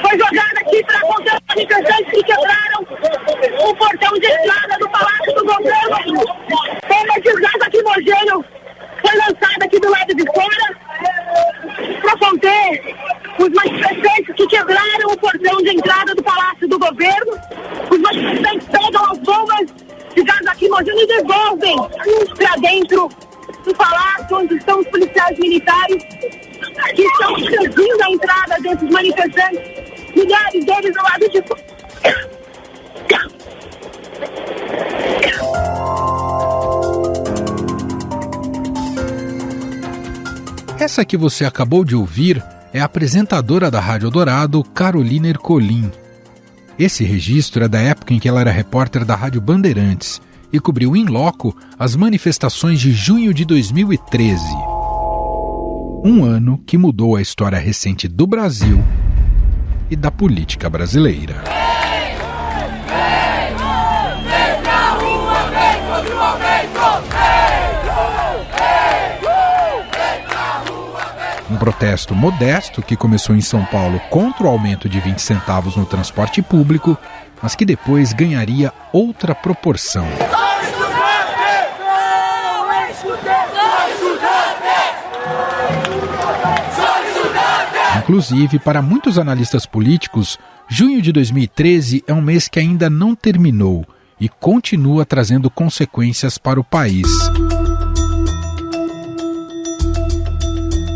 foi jogada aqui para conter os manifestantes que quebraram o portão de entrada do Palácio do Governo. Tem gás lacrimogêneo foi lançado aqui do lado de fora para conter os manifestantes que quebraram o portão de entrada do Palácio do Governo. Os manifestantes pegam as bombas de gás lacrimogêneo e devolvem para dentro do palácio, onde estão os policiais militares que estão impedindo a entrada desses manifestantes, milhares deles do lado de fora. Essa que você acabou de ouvir é a apresentadora da Rádio Eldorado, Carolina Ercolim. Esse registro é da época em que ela era repórter da Rádio Bandeirantes e cobriu in loco as manifestações de junho de 2013. Um ano que mudou a história recente do Brasil e da política brasileira. Um protesto modesto que começou em São Paulo contra o aumento de 20 centavos no transporte público, mas que depois ganharia outra proporção. Inclusive, para muitos analistas políticos, junho de 2013 é um mês que ainda não terminou e continua trazendo consequências para o país.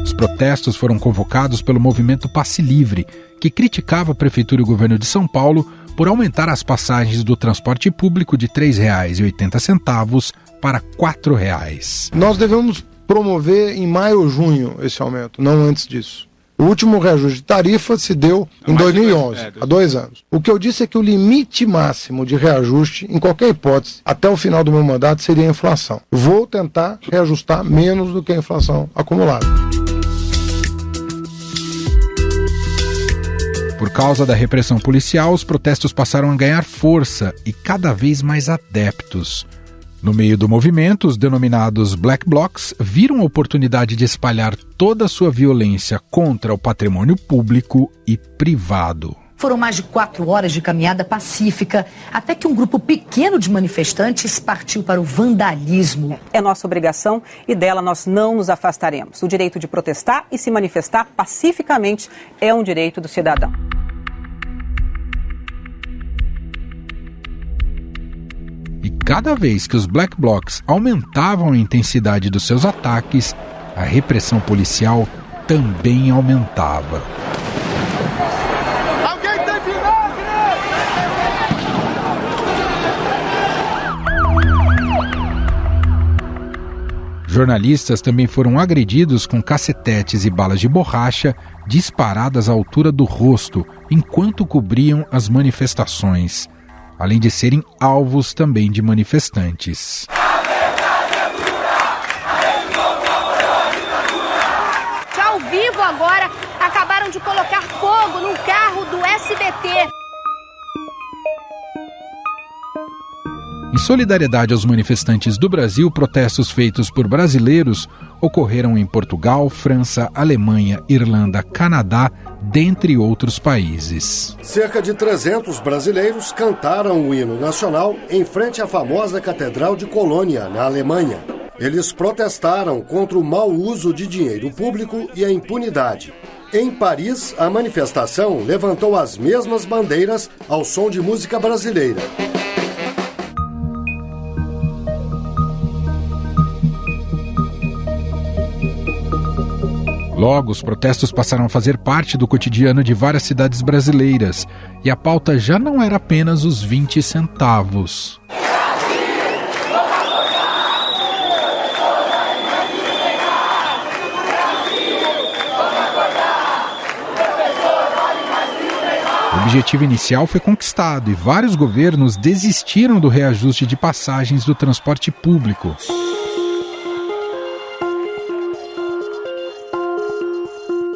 Os protestos foram convocados pelo movimento Passe Livre, que criticava a Prefeitura e o governo de São Paulo por aumentar as passagens do transporte público de R$ 3,80 para R$ 4,00. Nós devemos promover em maio ou junho esse aumento, não antes disso. O último reajuste de tarifa se deu em 2011, há 2 anos. O que eu disse é que o limite máximo de reajuste, em qualquer hipótese, até o final do meu mandato, seria a inflação. Vou tentar reajustar menos do que a inflação acumulada. Por causa da repressão policial, os protestos passaram a ganhar força e cada vez mais adeptos. No meio do movimento, os denominados Black Blocs viram a oportunidade de espalhar toda a sua violência contra o patrimônio público e privado. Foram mais de 4 horas de caminhada pacífica, até que um grupo pequeno de manifestantes partiu para o vandalismo. É nossa obrigação e dela nós não nos afastaremos. O direito de protestar e se manifestar pacificamente é um direito do cidadão. E cada vez que os Black Blocs aumentavam a intensidade dos seus ataques, a repressão policial também aumentava. Alguém tem vinagre! Jornalistas também foram agredidos com cacetetes e balas de borracha disparadas à altura do rosto enquanto cobriam as manifestações, além de serem alvos também de manifestantes. Já ao vivo agora, acabaram de colocar fogo num carro do SBT. Em solidariedade aos manifestantes do Brasil, protestos feitos por brasileiros ocorreram em Portugal, França, Alemanha, Irlanda, Canadá, dentre outros países. Cerca de 300 brasileiros cantaram o hino nacional em frente à famosa Catedral de Colônia, na Alemanha. Eles protestaram contra o mau uso de dinheiro público e a impunidade. Em Paris, a manifestação levantou as mesmas bandeiras ao som de música brasileira. Logo, os protestos passaram a fazer parte do cotidiano de várias cidades brasileiras, e a pauta já não era apenas os 20 centavos. O objetivo inicial foi conquistado e vários governos desistiram do reajuste de passagens do transporte público.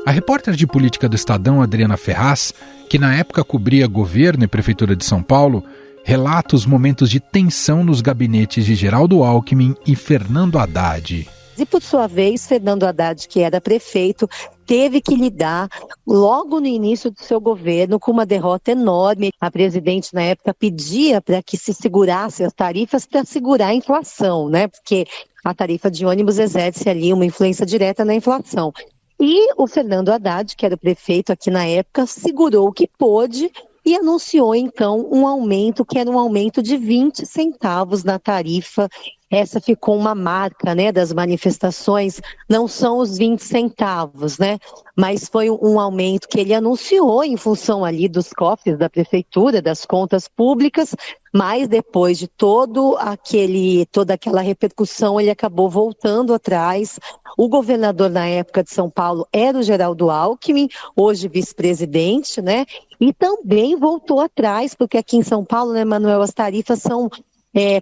A repórter de política do Estadão, Adriana Ferraz, que na época cobria governo e prefeitura de São Paulo, relata os momentos de tensão nos gabinetes de Geraldo Alckmin e Fernando Haddad. E, por sua vez, Fernando Haddad, que era prefeito, teve que lidar logo no início do seu governo com uma derrota enorme. A presidente na época pedia para que se segurasse as tarifas para segurar a inflação, né? Porque a tarifa de ônibus exerce ali uma influência direta na inflação. E o Fernando Haddad, que era o prefeito aqui na época, segurou o que pôde e anunciou então um aumento, que era um aumento de 20 centavos na tarifa. Essa ficou uma marca, né, das manifestações, não são os 20 centavos, né, mas foi um aumento que ele anunciou em função ali dos cofres da prefeitura, das contas públicas, mas depois de toda aquela repercussão, ele acabou voltando atrás. O governador na época de São Paulo era o Geraldo Alckmin, hoje vice-presidente, né, e também voltou atrás, porque aqui em São Paulo, né, Manuel, as tarifas são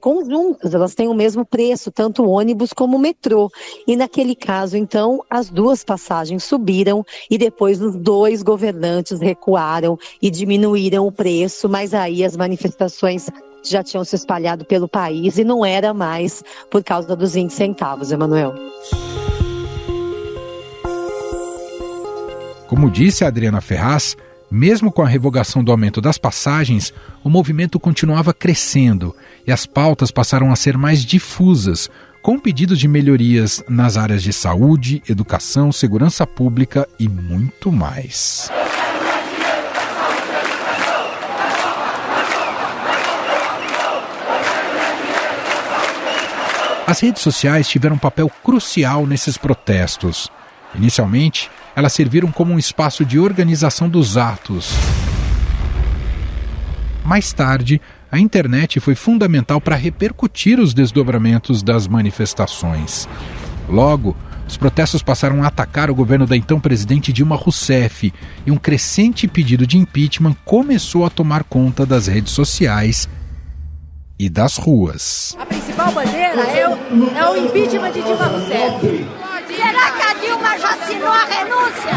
conjuntas, elas têm o mesmo preço, tanto o ônibus como o metrô. E naquele caso, então, as duas passagens subiram e depois os dois governantes recuaram e diminuíram o preço, mas aí as manifestações já tinham se espalhado pelo país e não era mais por causa dos 20 centavos, Emanuel. Como disse a Adriana Ferraz, mesmo com a revogação do aumento das passagens, o movimento continuava crescendo e as pautas passaram a ser mais difusas, com pedidos de melhorias nas áreas de saúde, educação, segurança pública e muito mais. As redes sociais tiveram um papel crucial nesses protestos. Inicialmente, elas serviram como um espaço de organização dos atos. Mais tarde, a internet foi fundamental para repercutir os desdobramentos das manifestações. Logo, os protestos passaram a atacar o governo da então presidente Dilma Rousseff e um crescente pedido de impeachment começou a tomar conta das redes sociais e das ruas. A principal bandeira é o impeachment de Dilma Rousseff. Será que a Dilma já assinou a renúncia?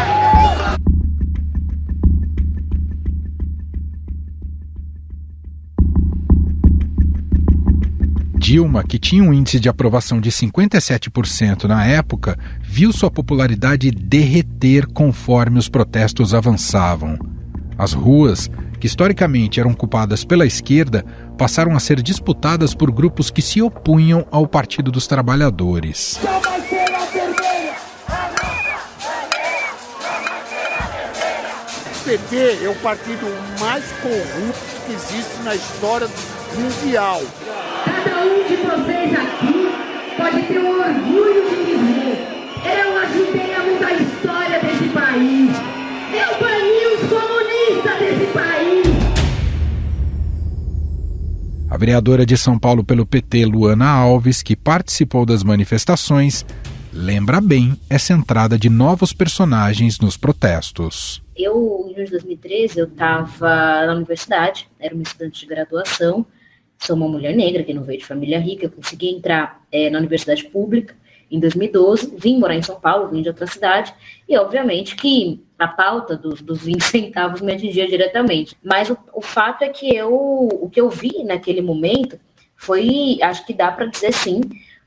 Dilma, que tinha um índice de aprovação de 57% na época, viu sua popularidade derreter conforme os protestos avançavam. As ruas, que historicamente eram ocupadas pela esquerda, passaram a ser disputadas por grupos que se opunham ao Partido dos Trabalhadores. O PT é o partido mais corrupto que existe na história mundial. Cada um de vocês aqui pode ter o orgulho de dizer: eu ajudei a mudar a história desse país. Eu bani os comunistas desse país. A vereadora de São Paulo pelo PT, Luana Alves, que participou das manifestações, lembra bem essa entrada de novos personagens nos protestos. Eu, em junho de 2013, eu estava na universidade, era uma estudante de graduação, sou uma mulher negra que não veio de família rica, eu consegui entrar na universidade pública em 2012, vim morar em São Paulo, vim de outra cidade, e obviamente que a pauta dos 20 centavos me atingia diretamente. Mas o fato é que o que eu vi naquele momento foi, acho que dá para dizer sim,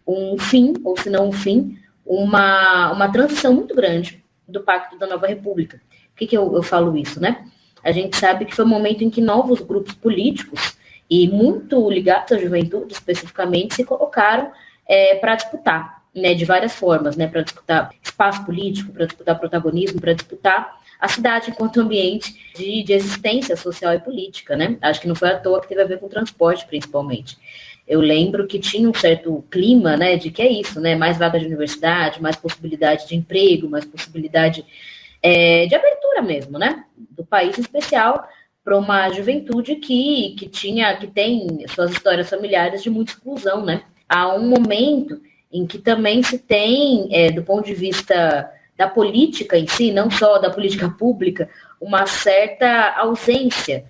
um fim, ou se não um fim, uma transição muito grande do Pacto da Nova República. Por que eu falo isso, né? A gente sabe que foi um momento em que novos grupos políticos, e muito ligados à juventude especificamente, se colocaram para disputar, né, de várias formas, né, para disputar espaço político, para disputar protagonismo, para disputar a cidade enquanto ambiente de existência social e política, né? Acho que não foi à toa que teve a ver com transporte, principalmente. Eu lembro que tinha um certo clima, né, de que é isso, né, mais vaga de universidade, mais possibilidade de emprego, mais possibilidade de abertura mesmo, né, do país em especial, para uma juventude que tem suas histórias familiares de muita exclusão, né. Há um momento em que também se tem, do ponto de vista da política em si, não só da política pública, uma certa ausência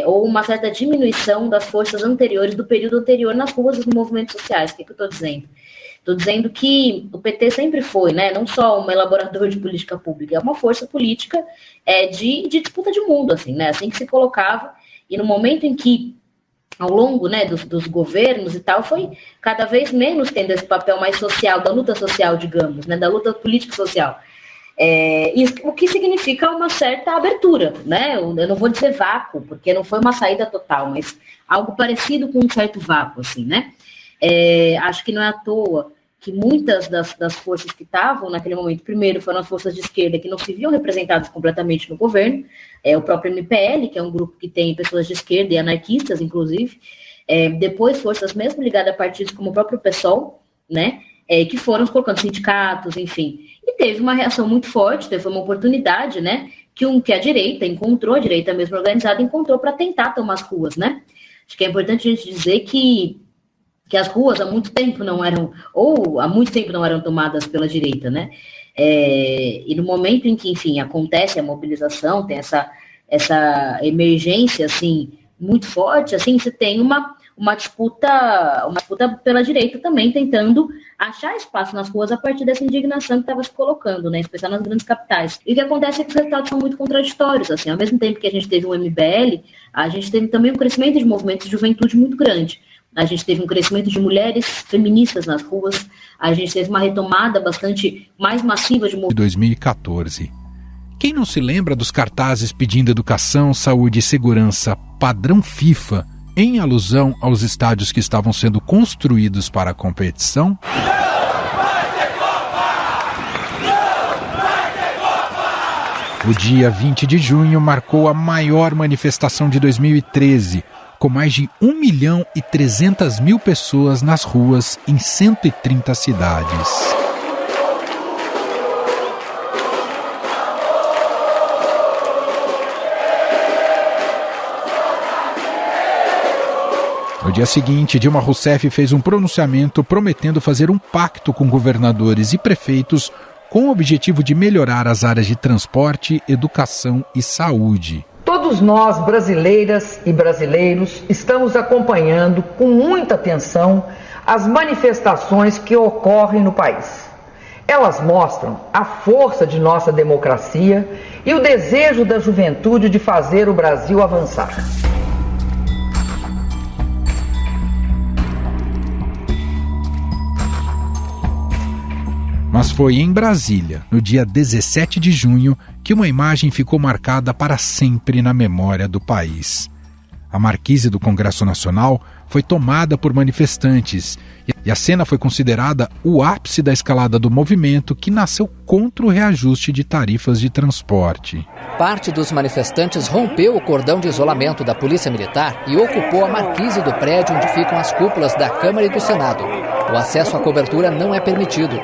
ou uma certa diminuição das forças anteriores, do período anterior nas ruas e nos movimentos sociais. O que eu estou dizendo? Estou dizendo que o PT sempre foi, né, não só um elaborador de política pública, é uma força política de disputa de mundo, assim, né, assim que se colocava, e no momento em que, ao longo, né, dos governos e tal, foi cada vez menos tendo esse papel mais social, da luta social, digamos, né, da luta política social. O que significa uma certa abertura, né? Eu não vou dizer vácuo, porque não foi uma saída total, mas algo parecido com um certo vácuo, assim, né? Acho que não é à toa que muitas das forças que estavam naquele momento, primeiro foram as forças de esquerda que não se viam representadas completamente no governo, o próprio MPL, que é um grupo que tem pessoas de esquerda e anarquistas, inclusive, depois forças mesmo ligadas a partidos como o próprio PSOL, né, que foram colocando sindicatos, enfim, e teve uma reação muito forte, teve uma oportunidade, né, que a direita encontrou, a direita mesmo organizada encontrou para tentar tomar as ruas, né. Acho que é importante a gente dizer que as ruas há muito tempo não eram tomadas pela direita, né? E no momento em que, enfim, acontece a mobilização, tem essa emergência, assim, muito forte, assim, você tem uma disputa pela direita também, tentando achar espaço nas ruas a partir dessa indignação que estava se colocando, né? Especialmente nas grandes capitais. E o que acontece é que os resultados são muito contraditórios, assim, ao mesmo tempo que a gente teve um MBL, a gente teve também um crescimento de movimentos de juventude muito grande. A gente teve um crescimento de mulheres feministas nas ruas, a gente teve uma retomada bastante mais massiva de 2014. Quem não se lembra dos cartazes pedindo educação, saúde e segurança padrão FIFA, em alusão aos estádios que estavam sendo construídos para a competição? O dia 20 de junho marcou a maior manifestação de 2013, com mais de 1.300.000 pessoas nas ruas em 130 cidades. No dia seguinte, Dilma Rousseff fez um pronunciamento prometendo fazer um pacto com governadores e prefeitos com o objetivo de melhorar as áreas de transporte, educação e saúde. Todos nós, brasileiras e brasileiros, estamos acompanhando com muita atenção as manifestações que ocorrem no país. Elas mostram a força de nossa democracia e o desejo da juventude de fazer o Brasil avançar. Mas foi em Brasília, no dia 17 de junho, que uma imagem ficou marcada para sempre na memória do país. A marquise do Congresso Nacional foi tomada por manifestantes e a cena foi considerada o ápice da escalada do movimento que nasceu contra o reajuste de tarifas de transporte. Parte dos manifestantes rompeu o cordão de isolamento da Polícia Militar e ocupou a marquise do prédio onde ficam as cúpulas da Câmara e do Senado. O acesso à cobertura não é permitido.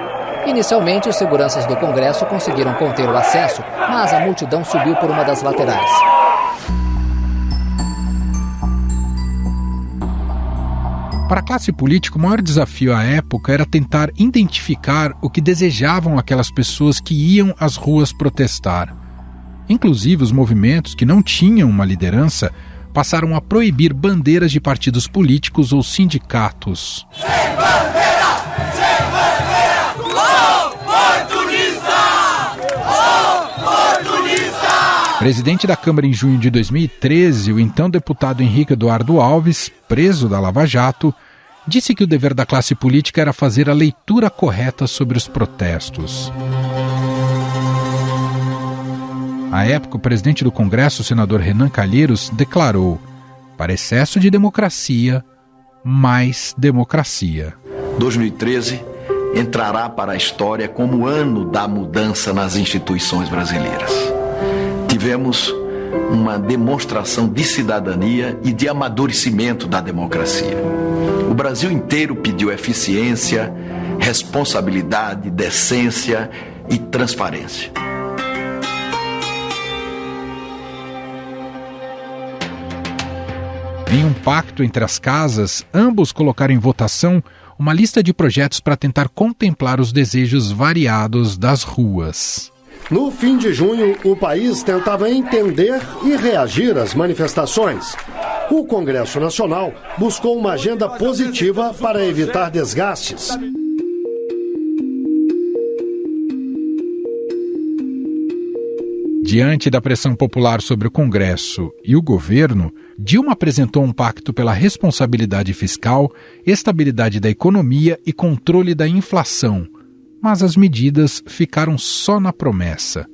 Inicialmente, os seguranças do Congresso conseguiram conter o acesso, mas a multidão subiu por uma das laterais. Para a classe política, o maior desafio à época era tentar identificar o que desejavam aquelas pessoas que iam às ruas protestar. Inclusive, os movimentos que não tinham uma liderança passaram a proibir bandeiras de partidos políticos ou sindicatos. Sem bandeira! Sem bandeira! Presidente da Câmara em junho de 2013, o então deputado Henrique Eduardo Alves, preso da Lava Jato, disse que o dever da classe política era fazer a leitura correta sobre os protestos. À época, o presidente do Congresso, o senador Renan Calheiros, declarou: para excesso de democracia, mais democracia. 2013 entrará para a história como o ano da mudança nas instituições brasileiras. Tivemos uma demonstração de cidadania e de amadurecimento da democracia. O Brasil inteiro pediu eficiência, responsabilidade, decência e transparência. Em um pacto entre as casas, ambos colocaram em votação uma lista de projetos para tentar contemplar os desejos variados das ruas. No fim de junho, o país tentava entender e reagir às manifestações. O Congresso Nacional buscou uma agenda positiva para evitar desgastes. Diante da pressão popular sobre o Congresso e o governo, Dilma apresentou um pacto pela responsabilidade fiscal, estabilidade da economia e controle da inflação, mas as medidas ficaram só na promessa.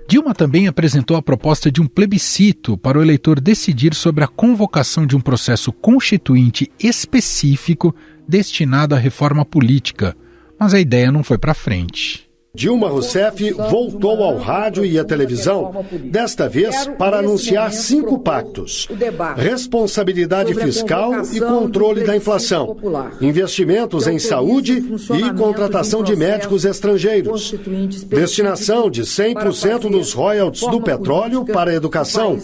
Dilma também apresentou a proposta de um plebiscito para o eleitor decidir sobre a convocação de um processo constituinte específico destinado à reforma política, mas a ideia não foi para frente. Dilma Rousseff voltou ao rádio e à televisão, desta vez para anunciar 5 pactos: responsabilidade fiscal e controle da inflação, investimentos em saúde e contratação de médicos estrangeiros, destinação de 100% dos royalties do petróleo para a educação,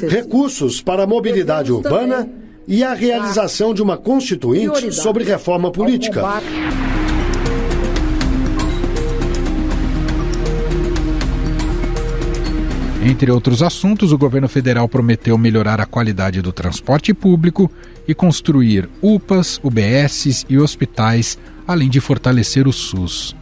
recursos para a mobilidade urbana e a realização de uma constituinte sobre reforma política. Entre outros assuntos, o governo federal prometeu melhorar a qualidade do transporte público e construir UPAs, UBSs e hospitais, além de fortalecer o SUS.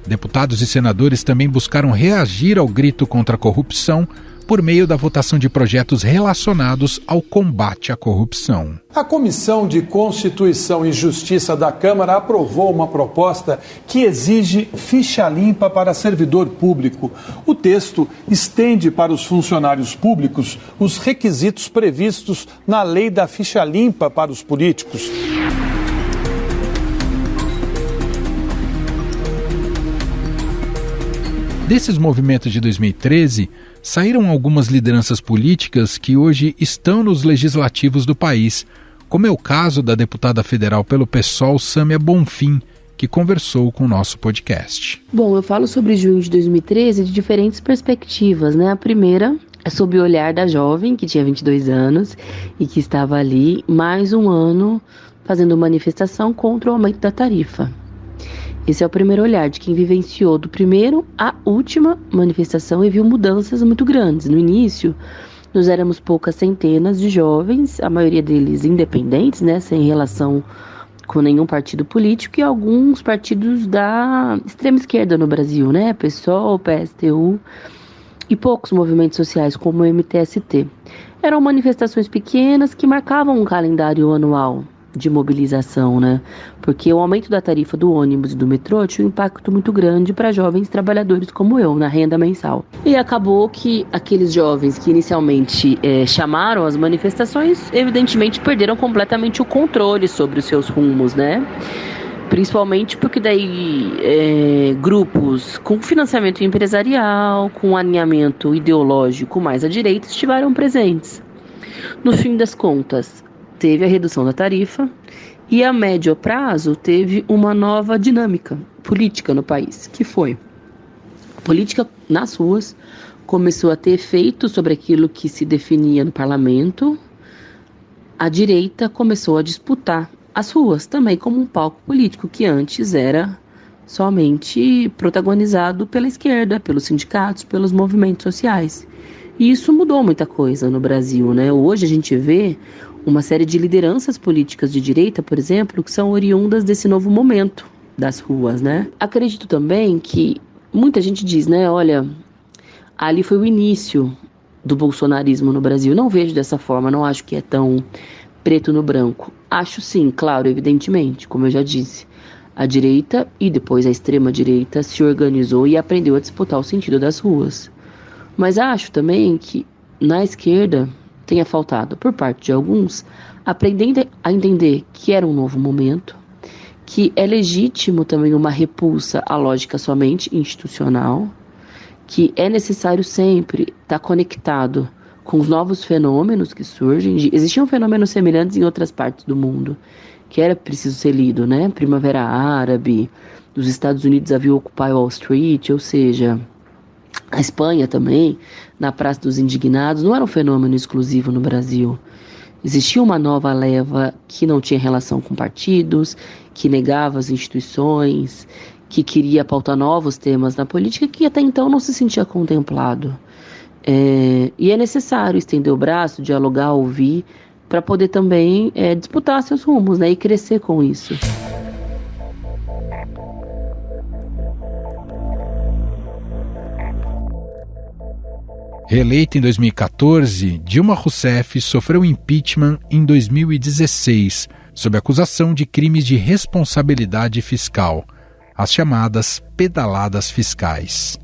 Deputados e senadores também buscaram reagir ao grito contra a corrupção por meio da votação de projetos relacionados ao combate à corrupção. A Comissão de Constituição e Justiça da Câmara aprovou uma proposta que exige ficha limpa para servidor público. O texto estende para os funcionários públicos os requisitos previstos na lei da ficha limpa para os políticos. Desses movimentos de 2013, saíram algumas lideranças políticas que hoje estão nos legislativos do país, como é o caso da deputada federal pelo PSOL, Sâmia Bonfim, que conversou com o nosso podcast. Bom, eu falo sobre junho de 2013 de diferentes perspectivas, né? A primeira é sob o olhar da jovem, que tinha 22 anos e que estava ali mais um ano fazendo manifestação contra o aumento da tarifa. Esse é o primeiro olhar de quem vivenciou do primeiro à última manifestação e viu mudanças muito grandes. No início, nós éramos poucas centenas de jovens, a maioria deles independentes, né, sem relação com nenhum partido político, e alguns partidos da extrema esquerda no Brasil, né, PSOL, PSTU, e poucos movimentos sociais como o MTST. Eram manifestações pequenas que marcavam um calendário anual de mobilização, né? Porque o aumento da tarifa do ônibus e do metrô tinha um impacto muito grande para jovens trabalhadores como eu, na renda mensal. E acabou que aqueles jovens que inicialmente chamaram as manifestações, evidentemente perderam completamente o controle sobre os seus rumos, né? Principalmente porque daí grupos com financiamento empresarial, com alinhamento ideológico mais à direita estiveram presentes. No fim das contas, teve a redução da tarifa e a médio prazo teve uma nova dinâmica política no país, que foi a política nas ruas começou a ter efeito sobre aquilo que se definia no parlamento, a direita começou a disputar as ruas também como um palco político que antes era somente protagonizado pela esquerda, pelos sindicatos, pelos movimentos sociais. E isso mudou muita coisa no Brasil, né? Hoje a gente vê uma série de lideranças políticas de direita, por exemplo, que são oriundas desse novo momento das ruas, né? Acredito também que muita gente diz, né? Olha, ali foi o início do bolsonarismo no Brasil. Não vejo dessa forma, não acho que é tão preto no branco. Acho sim, claro, evidentemente, como eu já disse. A direita e depois a extrema-direita se organizou e aprendeu a disputar o sentido das ruas. Mas acho também que na esquerda tenha faltado, por parte de alguns, aprender a entender que era um novo momento, que é legítimo também uma repulsa à lógica somente institucional, que é necessário sempre estar conectado com os novos fenômenos que surgem. Existiam fenômenos semelhantes em outras partes do mundo, que era preciso ser lido, né? Primavera Árabe, dos Estados Unidos havia Occupy Wall Street, ou seja, a Espanha também, na Praça dos Indignados, não era um fenômeno exclusivo no Brasil. Existia uma nova leva que não tinha relação com partidos, que negava as instituições, que queria pautar novos temas na política que até então não se sentia contemplado. E é necessário estender o braço, dialogar, ouvir, para poder também disputar seus rumos, né, e crescer com isso. Reeleita em 2014, Dilma Rousseff sofreu impeachment em 2016, sob acusação de crimes de responsabilidade fiscal. as chamadas pedaladas fiscais.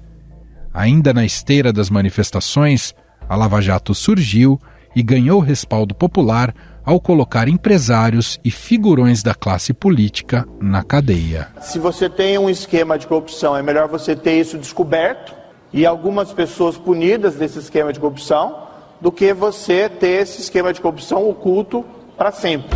Ainda na esteira das manifestações, a Lava Jato surgiu e ganhou respaldo popular ao colocar empresários e figurões da classe política na cadeia. Se você tem um esquema de corrupção, é melhor você ter isso descoberto e algumas pessoas punidas desse esquema de corrupção do que você ter esse esquema de corrupção oculto para sempre.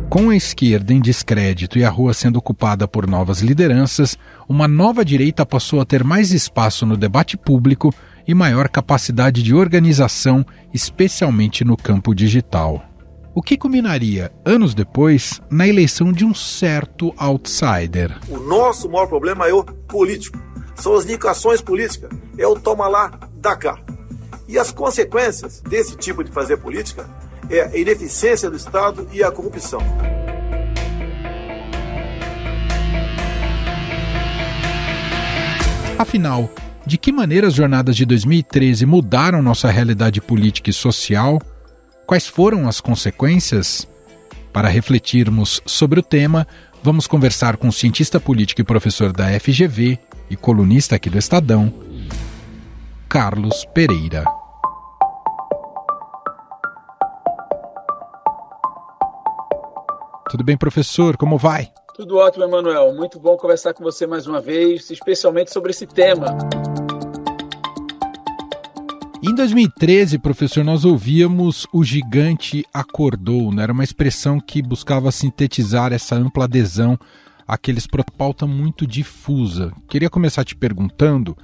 Com a esquerda em descrédito e a rua sendo ocupada por novas lideranças, uma nova direita passou a ter mais espaço no debate público e maior capacidade de organização, especialmente no campo digital. O que culminaria, anos depois, na eleição de um certo outsider. O nosso maior problema é o político. São as indicações políticas. É o toma lá, dá cá. E as consequências desse tipo de fazer política é a ineficiência do Estado e a corrupção. Afinal, de que maneira as jornadas de 2013 mudaram nossa realidade política e social? Quais foram as consequências? Para refletirmos sobre o tema, vamos conversar com o cientista político e professor da FGV e colunista aqui do Estadão, Carlos Pereira. Tudo bem, professor? Como vai? Tudo ótimo, Emanuel. Muito bom conversar com você mais uma vez, especialmente sobre esse tema. Em 2013, professor, nós ouvíamos o gigante acordou, né? Era uma expressão que buscava sintetizar essa ampla adesão àqueles pauta muito difusa. Queria começar te perguntando,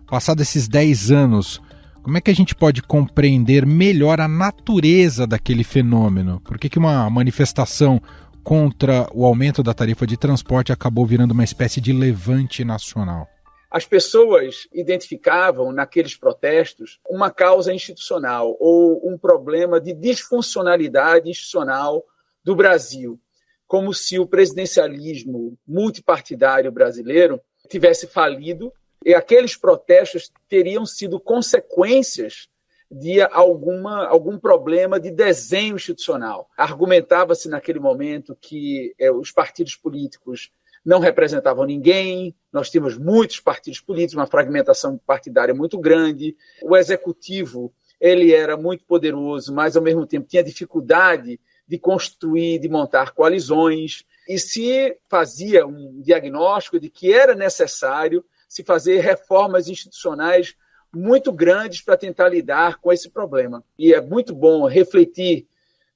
passados esses 10 anos, como é que a gente pode compreender melhor a natureza daquele fenômeno? Por que uma manifestação contra o aumento da tarifa de transporte acabou virando uma espécie de levante nacional? As pessoas identificavam naqueles protestos uma causa institucional ou um problema de disfuncionalidade institucional do Brasil, como se o presidencialismo multipartidário brasileiro tivesse falido e aqueles protestos teriam sido consequências de algum problema de desenho institucional. Argumentava-se naquele momento que os partidos políticos não representavam ninguém, nós tínhamos muitos partidos políticos, uma fragmentação partidária muito grande, o executivo ele era muito poderoso, mas ao mesmo tempo tinha dificuldade de construir, de montar coalizões, e se fazia um diagnóstico de que era necessário se fazer reformas institucionais muito grandes para tentar lidar com esse problema. E é muito bom refletir,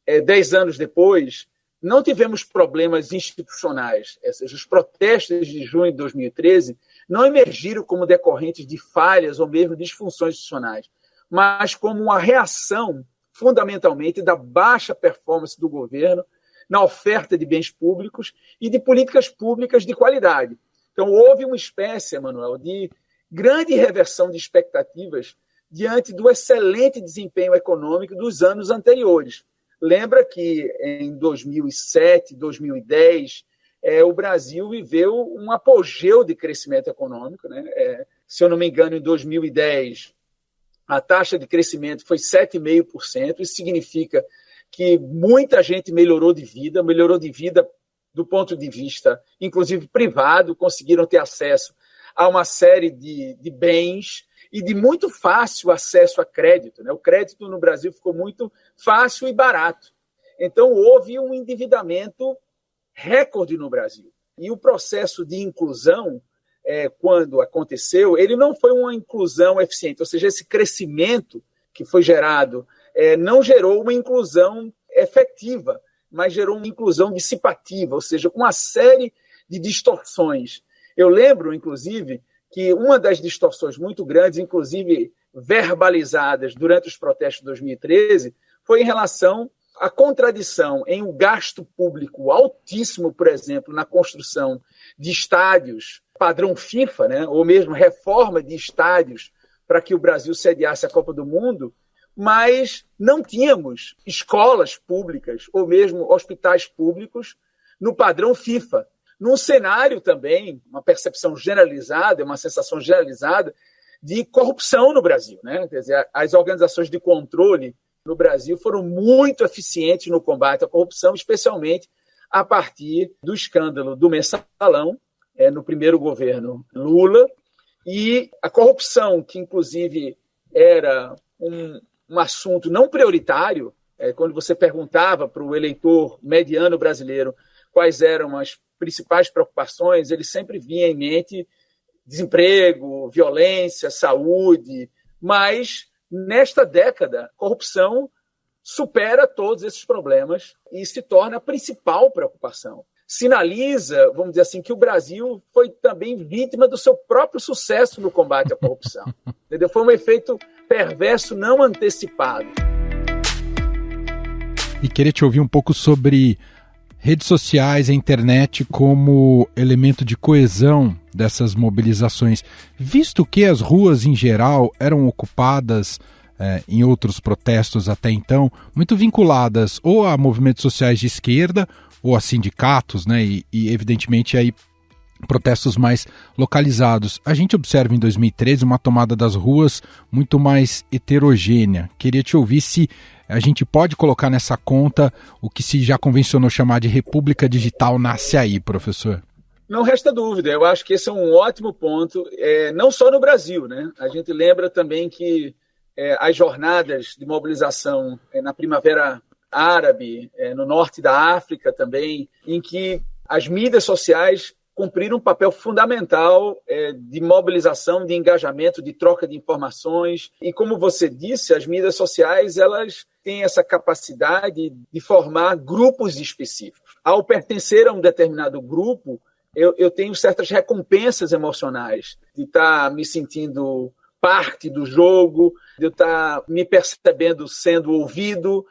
10 anos depois, não tivemos problemas institucionais. Os protestos de junho de 2013 não emergiram como decorrentes de falhas ou mesmo disfunções institucionais, mas como uma reação, fundamentalmente, da baixa performance do governo na oferta de bens públicos e de políticas públicas de qualidade. Então, houve uma espécie, Emanuel, de grande reversão de expectativas diante do excelente desempenho econômico dos anos anteriores. Lembra que em 2007, 2010, o Brasil viveu um apogeu de crescimento econômico, né? Se eu não me engano, em 2010, a taxa de crescimento foi 7,5%. Isso significa que muita gente melhorou de vida do ponto de vista, inclusive privado, conseguiram ter acesso a uma série de bens e de muito fácil acesso a crédito, né? O crédito no Brasil ficou muito fácil e barato. Então, houve um endividamento recorde no Brasil. E o processo de inclusão, quando aconteceu, ele não foi uma inclusão eficiente. Ou seja, esse crescimento que foi gerado não gerou uma inclusão efetiva, mas gerou uma inclusão dissipativa, ou seja, com uma série de distorções. Eu lembro, inclusive, que uma das distorções muito grandes, inclusive verbalizadas durante os protestos de 2013, foi em relação à contradição em um gasto público altíssimo, por exemplo, na construção de estádios padrão FIFA, né, ou mesmo reforma de estádios para que o Brasil sediasse a Copa do Mundo, mas não tínhamos escolas públicas ou mesmo hospitais públicos no padrão FIFA. Num cenário também, uma percepção generalizada, uma sensação generalizada de corrupção no Brasil, né? Quer dizer, as organizações de controle no Brasil foram muito eficientes no combate à corrupção, especialmente a partir do escândalo do Mensalão, no primeiro governo Lula, e a corrupção, que inclusive era um assunto não prioritário, quando você perguntava para o eleitor mediano brasileiro quais eram as principais preocupações, ele sempre vinha em mente desemprego, violência, saúde, mas nesta década, corrupção supera todos esses problemas e se torna a principal preocupação. Sinaliza, vamos dizer assim, que o Brasil foi também vítima do seu próprio sucesso no combate à corrupção. Entendeu? Foi um efeito perverso não antecipado. E queria te ouvir um pouco sobre redes sociais e internet como elemento de coesão dessas mobilizações, visto que as ruas em geral eram ocupadas em outros protestos até então, muito vinculadas ou a movimentos sociais de esquerda ou a sindicatos, né, e evidentemente aí protestos mais localizados. A gente observa em 2013 uma tomada das ruas muito mais heterogênea. Queria te ouvir se a gente pode colocar nessa conta o que se já convencionou chamar de República Digital nasce aí, professor. Não resta dúvida, eu acho que esse é um ótimo ponto, não só no Brasil, né? A gente lembra também que as jornadas de mobilização na Primavera Árabe, no norte da África também, em que as mídias sociais cumpriram um papel fundamental de mobilização, de engajamento, de troca de informações. E como você disse, as mídias sociais elas têm essa capacidade de formar grupos específicos. Ao pertencer a um determinado grupo, eu tenho certas recompensas emocionais de estar me sentindo parte do jogo, de eu estar me percebendo sendo ouvido,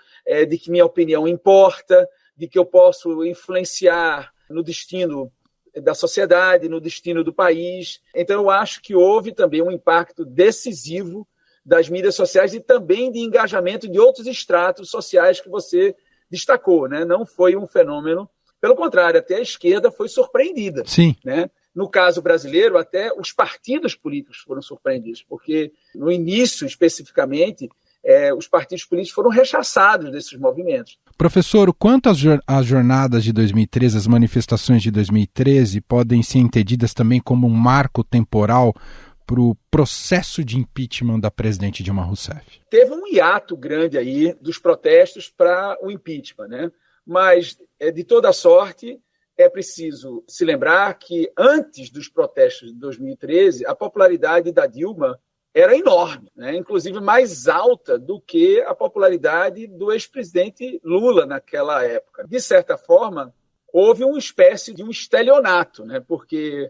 de que minha opinião importa, de que eu posso influenciar no destino da sociedade, no destino do país. Então, eu acho que houve também um impacto decisivo das mídias sociais e também de engajamento de outros estratos sociais que você destacou, né? Não foi um fenômeno, pelo contrário, até a esquerda foi surpreendida. Sim. Né? No caso brasileiro, até os partidos políticos foram surpreendidos, porque no início, especificamente, os partidos políticos foram rechaçados desses movimentos. Professor, quanto às jornadas de 2013, as manifestações de 2013 podem ser entendidas também como um marco temporal para o processo de impeachment da presidente Dilma Rousseff? Teve um hiato grande aí dos protestos para o impeachment, né? Mas, de toda sorte, é preciso se lembrar que antes dos protestos de 2013, a popularidade da Dilma era enorme, né? Inclusive mais alta do que a popularidade do ex-presidente Lula naquela época. De certa forma, houve uma espécie de um estelionato, né? Porque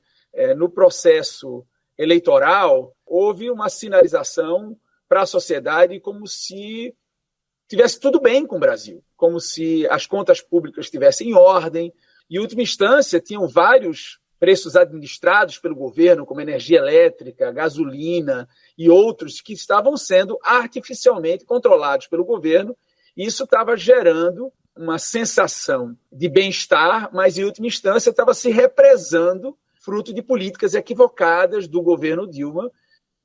no processo eleitoral houve uma sinalização para a sociedade como se tivesse tudo bem com o Brasil, como se as contas públicas estivessem em ordem. Em última instância, tinham vários preços administrados pelo governo, como energia elétrica, gasolina e outros que estavam sendo artificialmente controlados pelo governo. E isso estava gerando uma sensação de bem-estar, mas, em última instância, estava se represando fruto de políticas equivocadas do governo Dilma.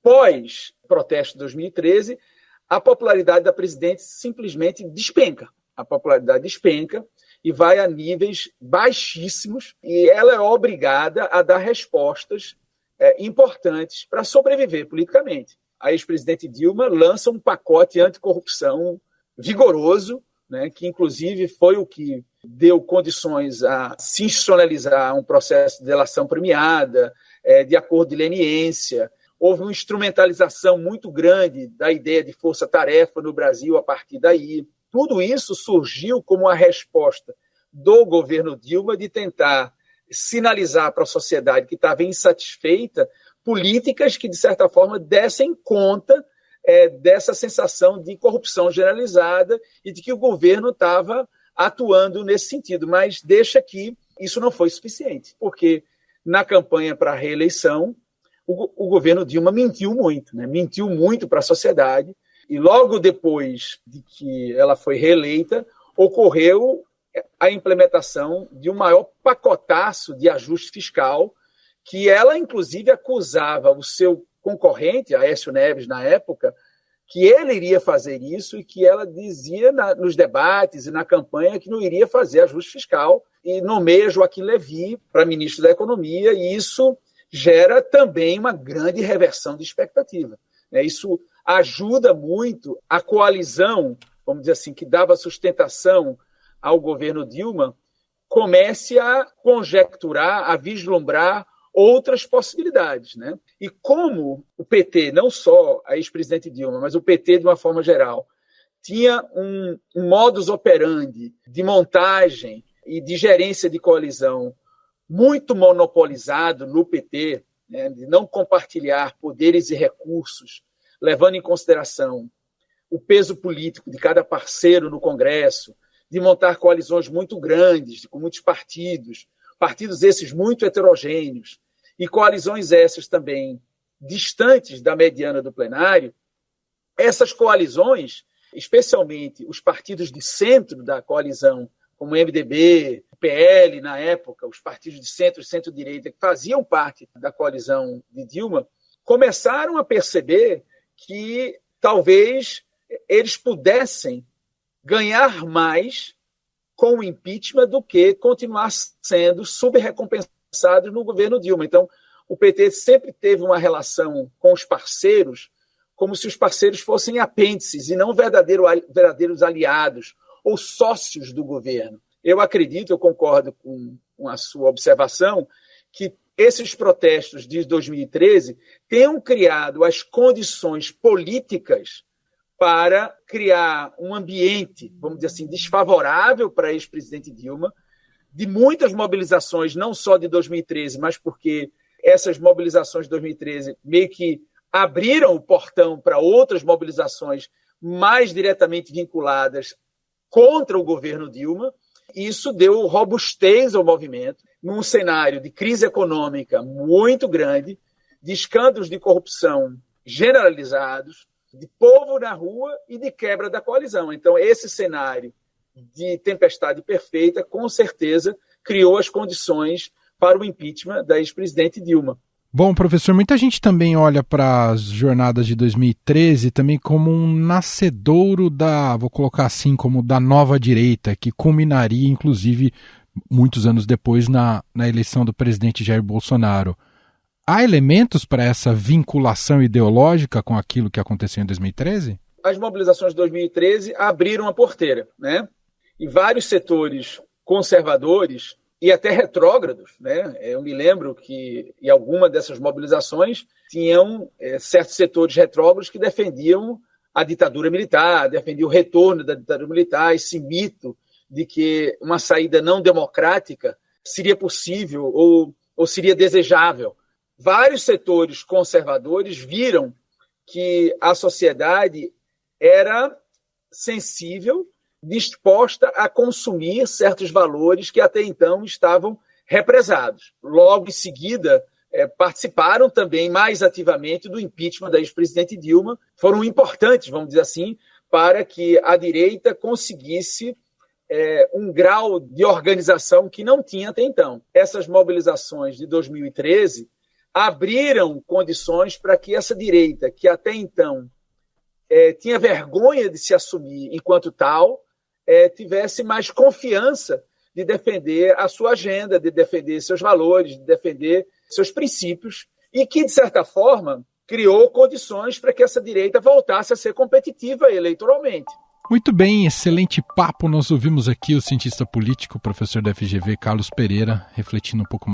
Pós-protesto de 2013, a popularidade da presidente simplesmente despenca. A popularidade despenca e vai a níveis baixíssimos, e ela é obrigada a dar respostas importantes para sobreviver politicamente. A ex-presidente Dilma lança um pacote anticorrupção vigoroso, né, que inclusive foi o que deu condições a se institucionalizar um processo de delação premiada, de acordo de leniência. Houve uma instrumentalização muito grande da ideia de força-tarefa no Brasil a partir daí. Tudo isso surgiu como uma resposta do governo Dilma de tentar sinalizar para a sociedade que estava insatisfeita políticas que, de certa forma, dessem conta dessa sensação de corrupção generalizada e de que o governo estava atuando nesse sentido. Mas deixa que isso não foi suficiente, porque na campanha para a reeleição, o governo Dilma mentiu muito, né? Mentiu muito para a sociedade. E logo depois de que ela foi reeleita, ocorreu a implementação de um maior pacotaço de ajuste fiscal, que ela, inclusive, acusava o seu concorrente, Aécio Neves, na época, que ele iria fazer isso e que ela dizia nos debates e na campanha que não iria fazer ajuste fiscal e nomeia Joaquim Levy para ministro da Economia, e isso gera também uma grande reversão de expectativa. Isso ajuda muito a coalizão, vamos dizer assim, que dava sustentação ao governo Dilma, comece a conjecturar, a vislumbrar outras possibilidades, né? E como o PT, não só a ex-presidente Dilma, mas o PT de uma forma geral, tinha um modus operandi de montagem e de gerência de coalizão muito monopolizado no PT, né, de não compartilhar poderes e recursos, levando em consideração o peso político de cada parceiro no Congresso, de montar coalizões muito grandes, com muitos partidos esses muito heterogêneos, e coalizões essas também distantes da mediana do plenário. Essas coalizões, especialmente os partidos de centro da coalizão, como o MDB, o PL na época, os partidos de centro e centro-direita que faziam parte da coalizão de Dilma, começaram a perceber que talvez eles pudessem ganhar mais com o impeachment do que continuar sendo subrecompensados no governo Dilma. Então, o PT sempre teve uma relação com os parceiros como se os parceiros fossem apêndices e não verdadeiros aliados ou sócios do governo. Eu acredito, eu concordo com a sua observação, que esses protestos de 2013 tenham criado as condições políticas para criar um ambiente, vamos dizer assim, desfavorável para a ex-presidente Dilma, de muitas mobilizações, não só de 2013, mas porque essas mobilizações de 2013 meio que abriram o portão para outras mobilizações mais diretamente vinculadas contra o governo Dilma. Isso deu robustez ao movimento, num cenário de crise econômica muito grande, de escândalos de corrupção generalizados, de povo na rua e de quebra da coalizão. Então, esse cenário de tempestade perfeita, com certeza, criou as condições para o impeachment da ex-presidente Dilma. Bom, professor, muita gente também olha para as jornadas de 2013 também como um nascedouro vou colocar assim, como da nova direita, que culminaria, inclusive, muitos anos depois na eleição do presidente Jair Bolsonaro. Há elementos para essa vinculação ideológica com aquilo que aconteceu em 2013? As mobilizações de 2013 abriram a porteira, né? E vários setores conservadores e até retrógrados, né? Eu me lembro que em alguma dessas mobilizações tinham certos setores retrógrados que defendiam a ditadura militar, defendiam o retorno da ditadura militar, esse mito de que uma saída não democrática seria possível ou seria desejável. Vários setores conservadores viram que a sociedade era sensível, disposta a consumir certos valores que até então estavam represados. Logo em seguida, participaram também mais ativamente do impeachment da ex-presidente Dilma, foram importantes, vamos dizer assim, para que a direita conseguisse um grau de organização que não tinha até então. Essas mobilizações de 2013 abriram condições para que essa direita, que até então tinha vergonha de se assumir enquanto tal, tivesse mais confiança de defender a sua agenda, de defender seus valores, de defender seus princípios, e que, de certa forma, criou condições para que essa direita voltasse a ser competitiva eleitoralmente. Muito bem, excelente papo. Nós ouvimos aqui o cientista político, professor da FGV, Carlos Pereira, refletindo um pouco